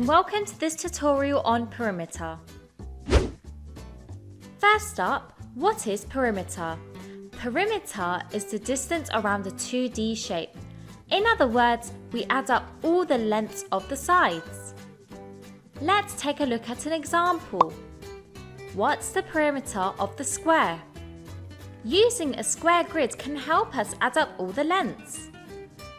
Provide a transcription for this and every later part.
and welcome to this tutorial on perimeter. First up, what is perimeter? Perimeter is the distance around a 2D shape. In other words, we add up all the lengths of the sides. Let's take a look at an example. What's the perimeter of the square? Using a square grid can help us add up all the lengths.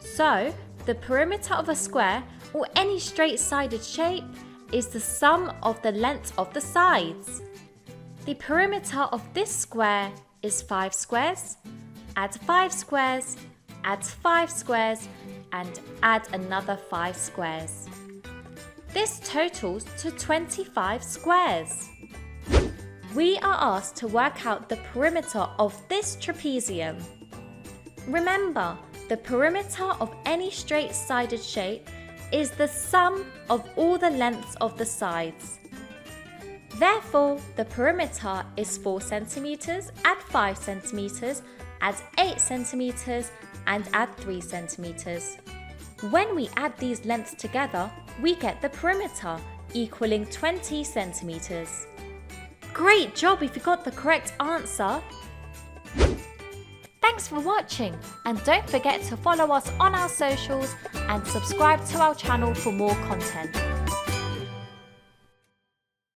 So, the perimeter of a square or any straight-sided shape is the sum of the length of the sides. The perimeter of this square is 5 squares. Add 5 squares, add 5 squares, and add another 5 squares. This totals to 25 squares. We are asked to work out the perimeter of this trapezium. Remember, the perimeter of any straight-sided shape is the sum of all the lengths of the sides. Therefore, the perimeter is 4 centimeters, add 5 centimeters, add 8 centimeters, and add 3 centimeters. When we add these lengths together, we get the perimeter, equaling 20 centimeters. Great job if you got the correct answer! Thanks for watching, and don't forget to follow us on our socials and subscribe to our channel for more content.